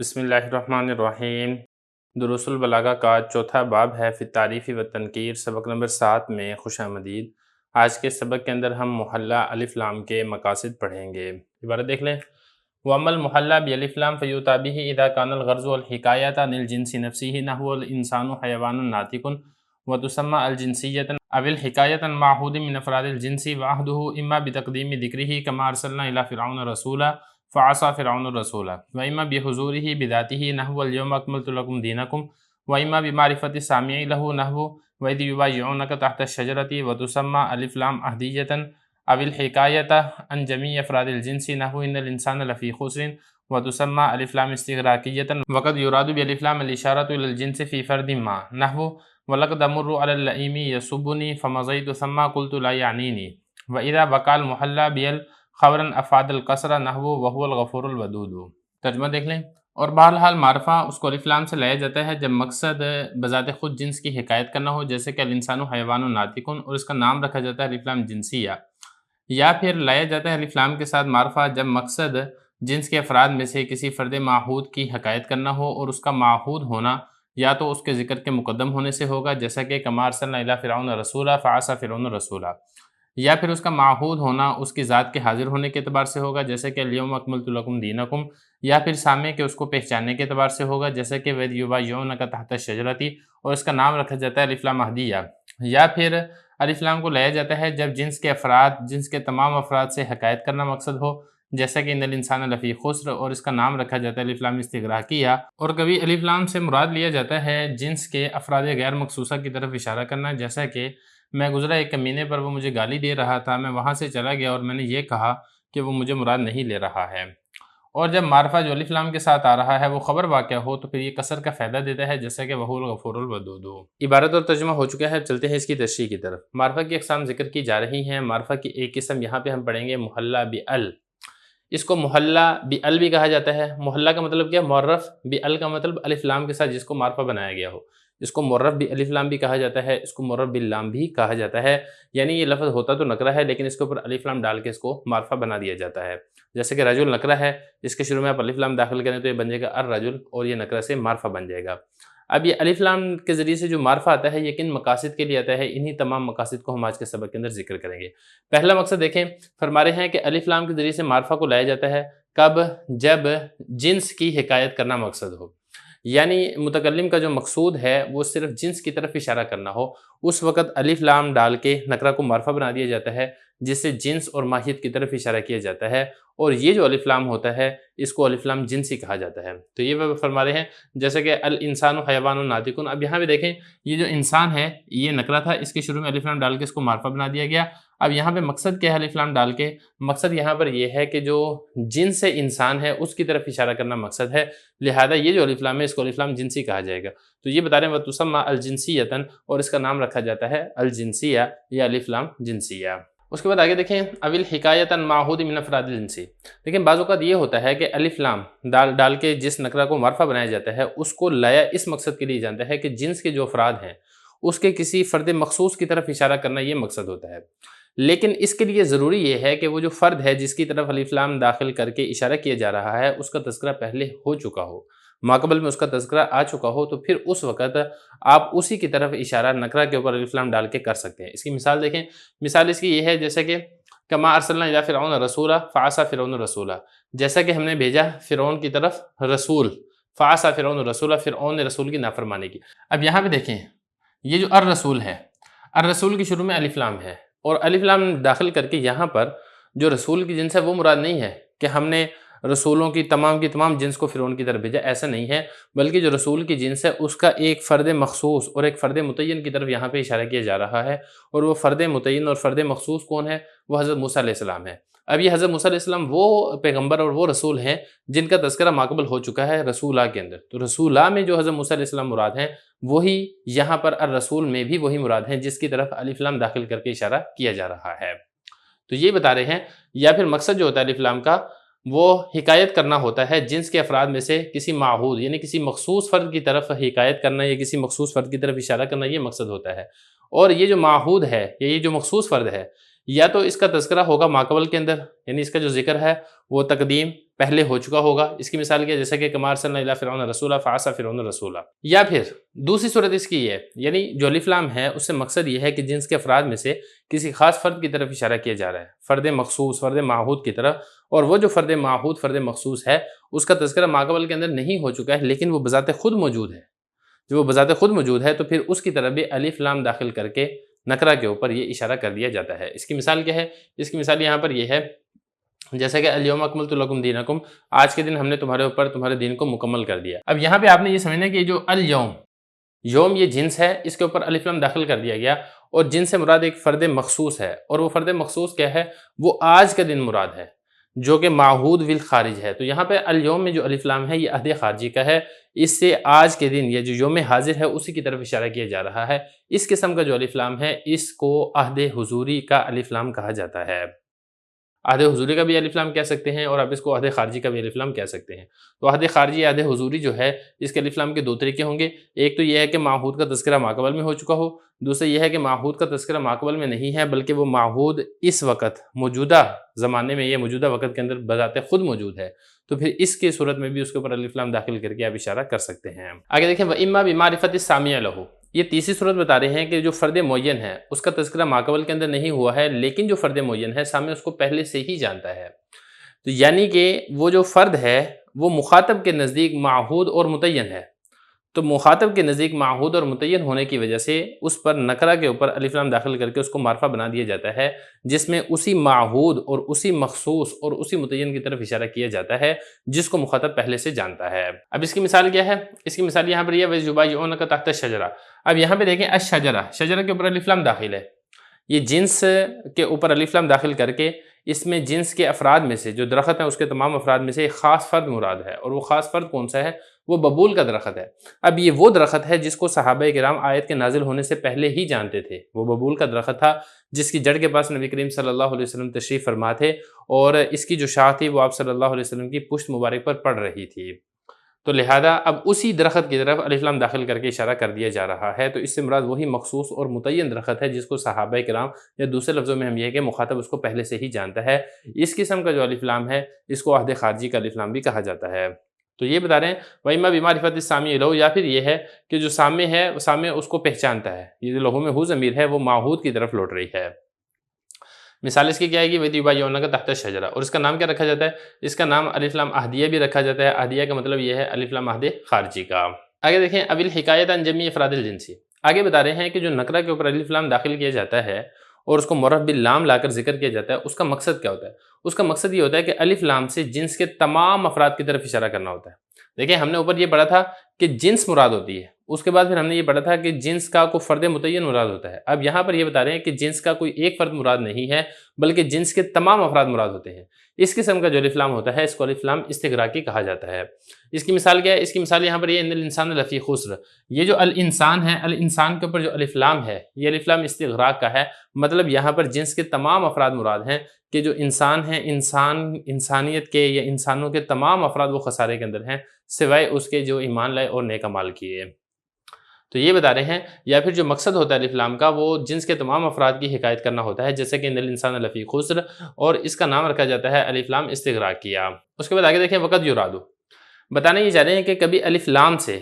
بسم اللہ الرحمن الرحیم۔ دروس البلاغہ کا چوتھا باب ہے فی التعریف و تنکیر، سبق نمبر 7 میں خوش آمدید۔ آج کے سبق کے اندر ہم محلہ الف لام کے مقاصد پڑھیں گے۔ عبارت دیکھ لیں۔ وَأَمَّا الْمُحَلَّى بِأَلِف لام فَيُؤْتَى بِهِ إِذَا كَانَ الْغَرْضُ وَالْحِكَايَةُ عَنِ الْجِنْسِ نَفْسِهِ نَحْوُ الْإِنسَانُ حَيَوَانٌ نَاطِقٌ وَتُسَمَّى الْجِنْسِيَّةً أَوِ الْحِكَايَةَ عَنْ مَعْهُودٍ مِنْ أَفْرَادِ الْجِنْسِ وَعَهْدُهُ إِمَّا بِتَقْدِيمِ ذِكْرِهِ كَمَا أَرْسَلْنَا إِلَى فِرْعَوْنَ رَسُولًا فَعَصَى فِرْعَوْنُ الرَّسُولَ وَإِمَّا بِحُضُورِهِ بِذَاتِهِ نَحْوَ الْيَوْمَ أَكْمَلْتُ لَكُمْ دِينَكُمْ وَإِمَّا بِمَعْرِفَةِ السَّامِعِ لَهُ نَحْوُ وَإِذْ يُبَايِعُونَكَ تَحْتَ الشَّجَرَةِ وَتُسَمَّى أَلِف لام أهدية أو الحكاية عن جميع أفراد الجنس نحو إن الإنسان لفي خسر وتسمى ألف لام استغراقية وقد يراد بألف لام الإشارة إلى الجنس في فرد ما نحو ولقد أمر على اللئيم يسبني فمضيت ثم قلت لا يعنيني وإذا بقى المحلى بال خبرا أفاد القصر نحو وهو الغفور الودود۔ ترجمہ دیکھ لیں۔ اور بہرحال معرفہ اس کو الف لام سے لایا جاتا ہے جب مقصد بذات خود جنس کی حکایت کرنا ہو، جیسے کہ الانسان حیوان ناطق، اور اس کا نام رکھا جاتا ہے الف لام جنسیہ، یا پھر لایا جاتا ہے الف لام کے ساتھ معرفہ جب مقصد جنس کے افراد میں سے کسی فرد معہود کی حکایت کرنا ہو، اور اس کا معہود ہونا یا تو اس کے ذکر کے مقدم ہونے سے ہوگا، جیسا کہ کما ارسلنا الی فرعون رسولا فعصى فرعون رسولا، یا پھر اس کا معہود ہونا اس کی ذات کے حاضر ہونے کے اعتبار سے ہوگا، جیسے کہ الیوم اکملت لکم دینکم، یا پھر سامع کے اس کو پہچاننے کے اعتبار سے ہوگا، جیسے کہ وَإِذْ يُبَايِعُونَكَ تَحْتَ الشَّجَرَةِ، اور اس کا نام رکھا جاتا ہے الف لام اہدیہ، یا پھر الف لام کو لایا جاتا ہے جب جنس کے افراد، جنس کے تمام افراد سے حکایت کرنا مقصد ہو، جیسا کہ ان الانسان لفی خسر، اور اس کا نام رکھا جاتا ہے الف لام استغراقیہ، اور کبھی الف لام سے مراد لیا جاتا ہے جنس کے افراد غیر مخصوصہ کی طرف اشارہ کرنا، جیسا کہ میں گزرا ایک کمینے پر، وہ مجھے گالی دے رہا تھا، میں وہاں سے چلا گیا اور میں نے یہ کہا کہ وہ مجھے مراد نہیں لے رہا ہے۔ اور جب معرفہ جو الف لام کے ساتھ آ رہا ہے وہ خبر واقع ہو تو پھر یہ قصر کا فائدہ دیتا ہے، جیسا کہ وَهُوَ الْغَفُورُ الْوَدُودُ۔ عبارت اور ترجمہ ہو چکا ہے، چلتے ہیں اس کی تشریح کی طرف۔ معرفہ کی اقسام ذکر کی جا رہی ہیں۔ معرفہ کی ایک قسم یہاں پہ ہم پڑھیں گے محلہ بِأَل۔ اس کو محلہ بِأَل بھی کہا جاتا ہے۔ محلہ کا مطلب کیا؟ معرف، بِأَل کا مطلب الف لام کے ساتھ جس کو معرفہ بنایا گیا ہو۔ اس کو معرف بھی الف لام بھی کہا جاتا ہے، اس کو معرف باللام بھی کہا جاتا ہے، یعنی یہ لفظ ہوتا تو نکرہ ہے لیکن اس کے اوپر الف لام ڈال کے اس کو معرفہ بنا دیا جاتا ہے۔ جیسے کہ رجل نکرہ ہے، اس کے شروع میں آپ الف لام داخل کریں تو یہ بن جائے گا الرجل، اور یہ نکرہ سے معرفہ بن جائے گا۔ اب یہ الف لام کے ذریعے سے جو معرفہ آتا ہے یہ کن مقاصد کے لیے آتا ہے، انہی تمام مقاصد کو ہم آج کے سبق کے اندر ذکر کریں گے۔ پہلا مقصد دیکھیں، فرما رہے ہیں کہ الف لام کے ذریعے سے معرفہ کو لایا جاتا ہے کب؟ جب جنس کی حکایت کرنا مقصد ہو، یعنی متکلم کا جو مقصود ہے وہ صرف جنس کی طرف اشارہ کرنا ہو، اس وقت الف لام ڈال کے نکرہ کو معرفہ بنا دیا جاتا ہے، جس سے جنس اور ماہیت کی طرف اشارہ کیا جاتا ہے، اور یہ جو الف لام ہوتا ہے اس کو الف لام جنسی کہا جاتا ہے۔ تو یہ وہ فرما رہے ہیں جیسے کہ الانسان حیوان ناطق۔ اب یہاں بھی دیکھیں یہ جو انسان ہے یہ نکرہ تھا، اس کے شروع میں الف لام ڈال کے اس کو معرفہ بنا دیا گیا۔ اب یہاں پہ مقصد کیا ہے الف لام ڈال کے؟ مقصد یہاں پر یہ ہے کہ جو جنس انسان ہے اس کی طرف اشارہ کرنا مقصد ہے، لہذا یہ جو الف لام ہے اس کو الف لام جنسی کہا جائے گا۔ تو یہ بتا رہے ہیں وَتُسَمَّى الْجِنْسِيَّةً، اور اس کا نام رکھا جاتا ہے الجنسیہ یا الف لام جنسیہ۔ اس کے بعد آگے دیکھیں اَوِ الْحِكَايَةَ عَنْ مَعْهُودٍ مِنْ أَفْرَادِ الْجِنْسِ۔ لیکن بعض اوقات یہ ہوتا ہے کہ الف لام ڈال کے جس نکرہ کو معرفہ بنایا جاتا ہے اس کو لایا اس مقصد کے لیے جاتا ہے کہ جنس کے جو افراد ہیں اس کے کسی فرد مخصوص کی طرف اشارہ کرنا، یہ مقصد ہوتا ہے۔ لیکن اس کے لیے ضروری یہ ہے کہ وہ جو فرد ہے جس کی طرف الف لام داخل کر کے اشارہ کیا جا رہا ہے اس کا تذکرہ پہلے ہو چکا ہو، ماقبل میں اس کا تذکرہ آ چکا ہو، تو پھر اس وقت آپ اسی کی طرف اشارہ نکرہ کے اوپر الف لام ڈال کے کر سکتے ہیں۔ اس کی مثال دیکھیں، مثال اس کی یہ ہے جیسے کہ کما ارسلنا الی فرعون رسولا فعصى فرعون رسولا، جیسا کہ ہم نے بھیجا فرعون کی طرف رسول، فعصى فرعون رسولا، فرعون نے رسول کی نافرمانی کی۔ اب یہاں پہ دیکھیں یہ جو الرسول ہے، الرسول کی شروع میں الف لام ہے، اور الف لام داخل کر کے یہاں پر جو رسول کی جنس ہے وہ مراد نہیں ہے کہ ہم نے رسولوں کی تمام جنس کو فرعون کی طرف بھیجا، ایسا نہیں ہے، بلکہ جو رسول کی جنس ہے اس کا ایک فرد مخصوص اور ایک فرد متعین کی طرف یہاں پہ اشارہ کیا جا رہا ہے، اور وہ فرد متعین اور فرد مخصوص کون ہے؟ وہ حضرت موسیٰ علیہ السلام ہے۔ اب یہ حضرت موسیٰ علیہ السلام وہ پیغمبر اور وہ رسول ہیں جن کا تذکرہ ماقبل ہو چکا ہے رسولہ کے اندر، تو رسولہ میں جو حضرت موسیٰ علیہ السلام مراد ہیں وہی یہاں پر الرسول میں بھی وہی مراد ہیں جس کی طرف الف لام داخل کر کے اشارہ کیا جا رہا ہے۔ تو یہ بتا رہے ہیں، یا پھر مقصد جو ہوتا ہے الف لام کا وہ حکایت کرنا ہوتا ہے جنس کے افراد میں سے کسی معہود یعنی کسی مخصوص فرد کی طرف حکایت کرنا یا کسی مخصوص فرد کی طرف اشارہ کرنا، یہ مقصد ہوتا ہے۔ اور یہ جو معہود ہے یا یہ جو مخصوص فرد ہے یا تو اس کا تذکرہ ہوگا ماقبل کے اندر، یعنی اس کا جو ذکر ہے وہ تقدیم پہلے ہو چکا ہوگا، اس کی مثال کیا جیسے کہ کما ارسلنا الی فرعون رسولا فعصى فرعون رسولا۔ یا پھر دوسری صورت اس کی یہ ہے، یعنی جو الف لام ہے اس سے مقصد یہ ہے کہ جنس کے افراد میں سے کسی خاص فرد کی طرف اشارہ کیا جا رہا ہے، فرد مخصوص، فرد معہود کی طرف، اور وہ جو فرد معہود، فرد مخصوص ہے اس کا تذکرہ ماقبل کے اندر نہیں ہو چکا ہے لیکن وہ بذات خود موجود ہے۔ جو وہ بذات خود موجود ہے تو پھر اس کی طرف بھی الف لام داخل کر کے نکرہ کے اوپر یہ اشارہ کر دیا جاتا ہے۔ اس کی مثال کیا ہے؟ اس کی مثال یہاں پر یہ ہے جیسا کہ الیوم اکملت لکم دینکم، آج کے دن ہم نے تمہارے اوپر تمہارے دین کو مکمل کر دیا۔ اب یہاں پہ آپ نے یہ سمجھنا ہے کہ جو الیوم، یوم یہ جنس ہے، اس کے اوپر الف لام داخل کر دیا گیا، اور جنس سے مراد ایک فرد مخصوص ہے، اور وہ فرد مخصوص کیا ہے؟ وہ آج کا دن مراد ہے جو کہ معہود بالخارج ہے۔ تو یہاں پہ الیوم میں جو الف لام ہے یہ عہد خارجی کا ہے، اس سے آج کے دن یا جو یوم حاضر ہے اسی کی طرف اشارہ کیا جا رہا ہے۔ اس قسم کا جو الف لام ہے اس کو عہد حضوری کا الف لام کہا جاتا ہے۔ عہد حضوری کا بھی الف لام کہہ سکتے ہیں اور آپ اس کو عہد خارجی کا بھی الف لام کہہ سکتے ہیں۔ تو عہد خارجی، عہد حضوری جو ہے اس کے الف لام کے دو طریقے ہوں گے، ایک تو یہ ہے کہ معہود کا تذکرہ ماقبل میں ہو چکا ہو، دوسرا یہ ہے کہ معہود کا تذکرہ ماقبل میں نہیں ہے بلکہ وہ معہود اس وقت موجودہ زمانے میں، یہ موجودہ وقت کے اندر بذات خود موجود ہے، تو پھر اس کی صورت میں بھی اس کے اوپر الف لام داخل کر کے آپ اشارہ کر سکتے ہیں۔ آگے دیکھیں وَإِمَّا بِمَعْرِفَةِ السَّامِعِ لَهُ، یہ تیسری صورت بتا رہے ہیں کہ جو فرد معین ہے اس کا تذکرہ ماقبل کے اندر نہیں ہوا ہے لیکن جو فرد معین ہے سامع اس کو پہلے سے ہی جانتا ہے، تو یعنی کہ وہ جو فرد ہے وہ مخاطب کے نزدیک معہود اور متعین ہے، تو مخاطب کے نزدیک معہود اور متعین ہونے کی وجہ سے اس پر نکرہ کے اوپر الف لام داخل کر کے اس کو معرفہ بنا دیا جاتا ہے، جس میں اسی معہود اور اسی مخصوص اور اسی متعین کی طرف اشارہ کیا جاتا ہے جس کو مخاطب پہلے سے جانتا ہے۔ اب اس کی مثال کیا ہے؟ اس کی مثال یہاں پر یہ وَيُبَايِعُونَكَ تَحْتَ الشَّجَرَةِ، اب یہاں پہ دیکھیں الشجرہ، شجرہ کے اوپر الف لام داخل ہے، یہ جنس کے اوپر الف لام داخل کر کے اس میں جنس کے افراد میں سے جو درخت ہیں اس کے تمام افراد میں سے ایک خاص فرد مراد ہے، اور وہ خاص فرد کون سا ہے؟ وہ ببول کا درخت ہے۔ اب یہ وہ درخت ہے جس کو صحابہ کرام آیت کے نازل ہونے سے پہلے ہی جانتے تھے، وہ ببول کا درخت تھا جس کی جڑ کے پاس نبی کریم صلی اللہ علیہ وسلم تشریف فرما تھے، اور اس کی جو شاخ تھی وہ آپ صلی اللہ علیہ وسلم کی پشت مبارک پر پڑ رہی تھی، تو لہذا اب اسی درخت کی طرف الف لام داخل کر کے اشارہ کر دیا جا رہا ہے، تو اس سے مراد وہی مخصوص اور متعین درخت ہے جس کو صحابہ کرام، یا دوسرے لفظوں میں ہم یہ کہ مخاطب اس کو پہلے سے ہی جانتا ہے۔ اس قسم کا جو الف لام ہے اس کو عہد خارجی کا الف لام بھی کہا جاتا ہے۔ تو یہ بتا رہے ہیں وَإِمَّا بِمَعْرِفَةِ السَّامِعِ لَهُ، یا پھر یہ ہے کہ جو سامع ہے سامع اس کو پہچانتا ہے، یہ جو لہو میں ہو ضمیر ہے وہ معہود کی طرف لوٹ رہی ہے۔ مثال اس کی کیا ہے کہ وَيُبَايِعُونَكَ تَحْتَ الشَّجَرَةِ، اور اس کا نام کیا رکھا جاتا ہے؟ اس کا نام الف لام عہدیہ بھی رکھا جاتا ہے، عہدیہ کا مطلب یہ ہے الف لام عہد خارجی کا۔ آگے دیکھیں اب الحکایۃ عن جمیع افراد الجنس، آگے بتا رہے ہیں کہ جو نکرہ کے اوپر الف لام داخل کیا جاتا ہے اور اس کو معرف باللام لا کر ذکر کیا جاتا ہے، اس کا مقصد کیا ہوتا ہے؟ اس کا مقصد یہ ہوتا ہے کہ الف لام سے جنس کے تمام افراد کی طرف اشارہ کرنا ہوتا ہے۔ دیکھیں ہم نے اوپر یہ پڑھا تھا کہ جنس مراد ہوتی ہے، اس کے بعد پھر ہم نے یہ پڑھا تھا کہ جنس کا کوئی فرد متعین مراد ہوتا ہے، اب یہاں پر یہ بتا رہے ہیں کہ جنس کا کوئی ایک فرد مراد نہیں ہے بلکہ جنس کے تمام افراد مراد ہوتے ہیں۔ اس قسم کا جو الف لام ہوتا ہے اس کو الف لام استغراقی کہا جاتا ہے۔ اس کی مثال کیا ہے؟ اس کی مثال یہاں پر یہ ان الانسان لفی خسر، یہ جو الانسان ہے، الانسان کے اوپر جو الف لام ہے یہ الف لام استغراق کا ہے، مطلب یہاں پر جنس کے تمام افراد مراد ہیں، کہ جو انسان ہیں، انسانیت کے یا انسانوں کے تمام افراد وہ خسارے کے اندر ہیں سوائے اس کے جو ایمان لائے اور نیک اعمال کیے۔ تو یہ بتا رہے ہیں، یا پھر جو مقصد ہوتا ہے الف لام کا وہ جنس کے تمام افراد کی حکایت کرنا ہوتا ہے، جیسے کہ ان الانسان لفی خسر، اور اس کا نام رکھا جاتا ہے الف لام استغراق کیا۔ اس کے بعد آگے دیکھیں وقت یرادو، بتانا یہ چاہ رہے ہیں کہ کبھی الف لام سے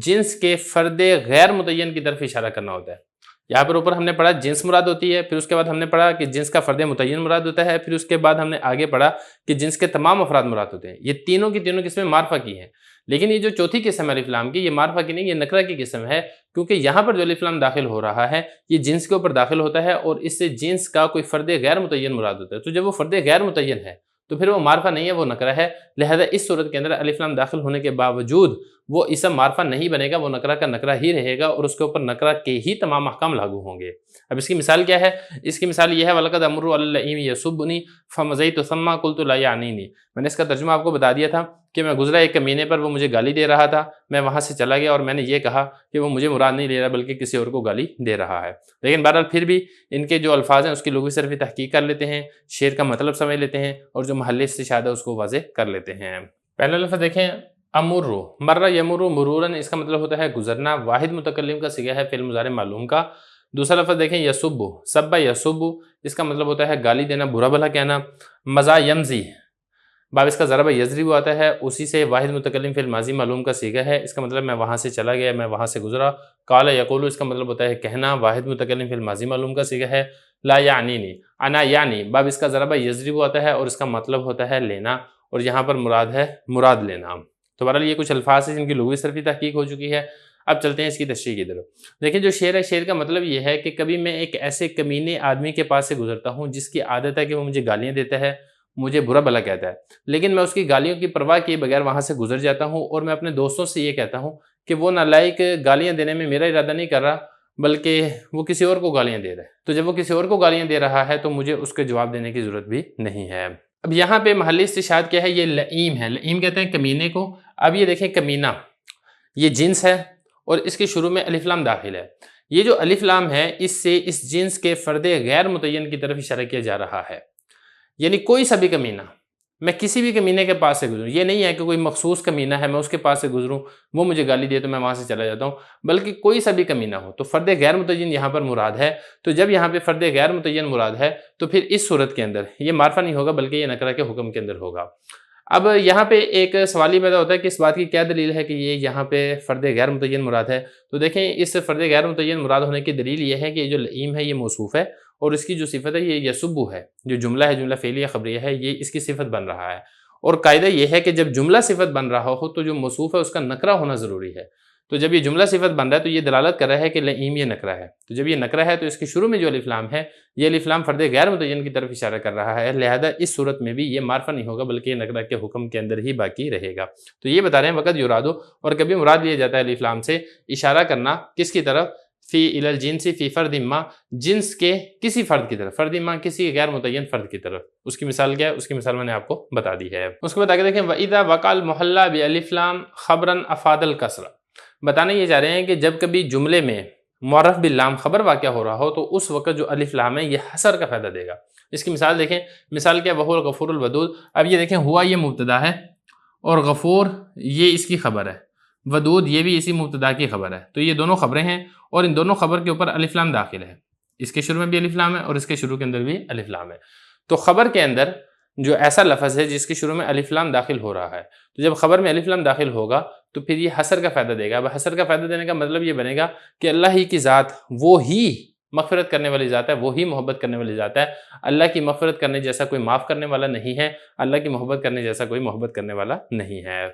جنس کے فرد غیر متعین کی طرف اشارہ کرنا ہوتا ہے۔ یہاں پر اوپر ہم نے پڑھا جنس مراد ہوتی ہے، پھر اس کے بعد ہم نے پڑھا کہ جنس کا فرد متعین مراد ہوتا ہے، پھر اس کے بعد ہم نے آگے پڑھا کہ جنس کے تمام افراد مراد ہوتے ہیں۔ یہ تینوں کی تینوں قسمیں معرفہ کی ہیں، لیکن یہ جو چوتھی قسم ہے الف لام کی، یہ معرفہ کی نہیں، یہ نکرہ کی قسم ہے، کیونکہ یہاں پر جو الف لام داخل ہو رہا ہے یہ جنس کے اوپر داخل ہوتا ہے اور اس سے جنس کا کوئی فرد غیر متعین مراد ہوتا ہے، تو جب وہ فرد غیر متعین ہے تو پھر وہ معرفہ نہیں ہے، وہ نکرہ ہے، لہذا اس صورت کے اندر الف لام داخل ہونے کے باوجود وہ اسم معرفہ نہیں بنے گا، وہ نکرہ کا نکرہ ہی رہے گا اور اس کے اوپر نکرہ کے ہی تمام احکام لاگو ہوں گے۔ اب اس کی مثال کیا ہے؟ اس کی مثال یہ ہے وَلَقَدْ أَمُرُّ عَلَى اللَّئِيمِ يَسُبُّنِي فَمَضَيْتُ ثُمَّ قُلْتُ لَا يَعْنِينِي، میں نے اس کا ترجمہ آپ کو بتا دیا تھا کہ میں گزرا ایک کمینے پر، وہ مجھے گالی دے رہا تھا، میں وہاں سے چلا گیا اور میں نے یہ کہا کہ وہ مجھے مراد نہیں لے رہا بلکہ کسی اور کو گالی دے رہا ہے، لیکن بہرحال پھر بھی ان کے جو الفاظ ہیں اس کی لغوی صرفی تحقیق کر لیتے ہیں، شعر کا مطلب سمجھ لیتے ہیں اور جو محلی استشہاد ہے اس کو واضح کر لیتے ہیں۔ پہلا لفظ دیکھیں امرو، مرہ یمرو مروراً، اس کا مطلب ہوتا ہے گزرنا، واحد متکلم کا صیغہ ہے فعل مضارع معلوم کا، دوسرا لفظ دیکھیں یسبو، سبا یسبو، اس کا مطلب ہوتا ہے گالی دینا، برا بھلا کہنا۔ مزا یمزی، باب اس کا ضرب یضرب آتا ہے، اسی سے واحد متکلم فی الماضی معلوم کا صیغہ ہے، اس کا مطلب میں وہاں سے چلا گیا، میں وہاں سے گزرا۔ قال یقول، اس کا مطلب ہوتا ہے کہنا، واحد متکلم فی الماضی معلوم کا صیغہ ہے۔ لا یعنینی، انا یعنی، باب اس کا ضرب یضرب آتا ہے اور اس کا مطلب ہوتا ہے لینا، اور یہاں پر مراد ہے مراد لینا۔ تو بہرحال یہ کچھ الفاظ ہیں جن کی لغوی صرفی تحقیق ہو چکی ہے۔ اب چلتے ہیں اس کی تشریح کی طرف۔ دیکھیں جو شعر ہے، شعر کا مطلب یہ ہے کہ کبھی میں ایک ایسے کمینے آدمی کے پاس سے گزرتا ہوں جس کی عادت ہے کہ وہ مجھے گالیاں دیتا ہے، مجھے برا بھلا کہتا ہے، لیکن میں اس کی گالیوں کی پرواہ کیے بغیر وہاں سے گزر جاتا ہوں، اور میں اپنے دوستوں سے یہ کہتا ہوں کہ وہ نالائق گالیاں دینے میں میرا ارادہ نہیں کر رہا، بلکہ وہ کسی اور کو گالیاں دے رہا ہے۔ تو جب وہ کسی اور کو گالیاں دے رہا ہے تو مجھے اس کے جواب دینے کی ضرورت بھی نہیں ہے۔ اب یہاں پہ محلی استشہاد کیا ہے؟ یہ لئیم ہے، لئیم کہتے ہیں کمینے کو۔ اب یہ دیکھیں کمینہ، یہ جنس ہے اور اس کے شروع میں الف لام داخل ہے۔ یہ جو الف لام ہے، اس سے اس جنس کے فرد غیر متعین کی طرف اشارہ کیا جا رہا ہے، یعنی کوئی سا بھی کمینہ، میں کسی بھی کمینے کے پاس سے گزروں، یہ نہیں ہے کہ کوئی مخصوص کمینہ ہے میں اس کے پاس سے گزروں، وہ مجھے گالی دے تو میں وہاں سے چلا جاتا ہوں، بلکہ کوئی سا بھی کمینہ ہو تو فرد غیر متعین یہاں پر مراد ہے۔ تو جب یہاں پہ فرد غیر متعین مراد ہے تو پھر اس صورت کے اندر یہ معرفہ نہیں ہوگا بلکہ یہ نکرہ کے حکم کے اندر ہوگا۔ اب یہاں پہ ایک سوال ہی پیدا ہوتا ہے کہ اس بات کی کیا دلیل ہے کہ یہ یہاں پہ فرد غیر متعین مراد ہے؟ تو دیکھیں اس فرد غیر متعین مراد ہونے کی دلیل یہ ہے کہ یہ جو لئیم ہے یہ موصوف ہے، اور اس کی جو صفت ہے یہ یسبو ہے، جو جملہ ہے، جملہ فعلیہ خبریہ ہے، یہ اس کی صفت بن رہا ہے۔ اور قاعدہ یہ ہے کہ جب جملہ صفت بن رہا ہو تو جو موصوف ہے اس کا نکرہ ہونا ضروری ہے۔ تو جب یہ جملہ صفت بن رہا ہے تو یہ دلالت کر رہا ہے کہ لئیم یہ نکرہ ہے۔ تو جب یہ نکرہ ہے تو اس کے شروع میں جو الف لام ہے، یہ الف لام فرد غیر متعین کی طرف اشارہ کر رہا ہے، لہذا اس صورت میں بھی یہ معرفہ نہیں ہوگا بلکہ یہ نکرہ کے حکم کے اندر ہی باقی رہے گا۔ تو یہ بتا رہے ہیں وقت یرادو، اور کبھی مراد لیا جاتا ہے الف لام سے اشارہ کرنا کس کی طرف؟ فی الی الجنس فی فرد ما، جنس کے کسی فرد کی طرف، فرد ما کسی غیر متعین فرد کی طرف۔ اس کی مثال کیا ہے؟ اس کی مثال میں نے آپ کو بتا دی ہے۔ اس کو بتا کے دیکھیں وَإِذَا وَقَعَ الْمُحَلَّى بِأَلِف لام خبراً افاد الکسرہ، بتانے یہ جا رہے ہیں کہ جب کبھی جملے میں معرف باللام خبر واقع ہو رہا ہو تو اس وقت جو الف لام ہے یہ حصر کا فائدہ دے گا۔ اس کی مثال دیکھیں، مثال کیا؟ وَهُوَ الْغَفُورُ الْوَدُودُ۔ اب یہ دیکھیں ہوا یہ مبتدا ہے اور غفور یہ اس کی خبر ہے، ودود یہ بھی اسی مبتدا کی خبر ہے، تو یہ دونوں خبریں ہیں اور ان دونوں خبر کے اوپر الف لام داخل ہے، اس کے شروع میں بھی الف لام ہے اور اس کے شروع کے اندر بھی الف لام ہے۔ تو خبر کے اندر جو ایسا لفظ ہے جس کے شروع میں الف لام داخل ہو رہا ہے، تو جب خبر میں الف لام داخل ہوگا تو پھر یہ حصر کا فائدہ دے گا۔ اب حصر کا فائدہ دینے کا مطلب یہ بنے گا کہ اللہ ہی کی ذات وہی مغفرت کرنے والی ذات ہے، وہی محبت کرنے والی ذات ہے، اللہ کی مغفرت کرنے جیسا کوئی معاف کرنے والا نہیں ہے، اللہ کی محبت کرنے جیسا کوئی محبت کرنے والا نہیں ہے۔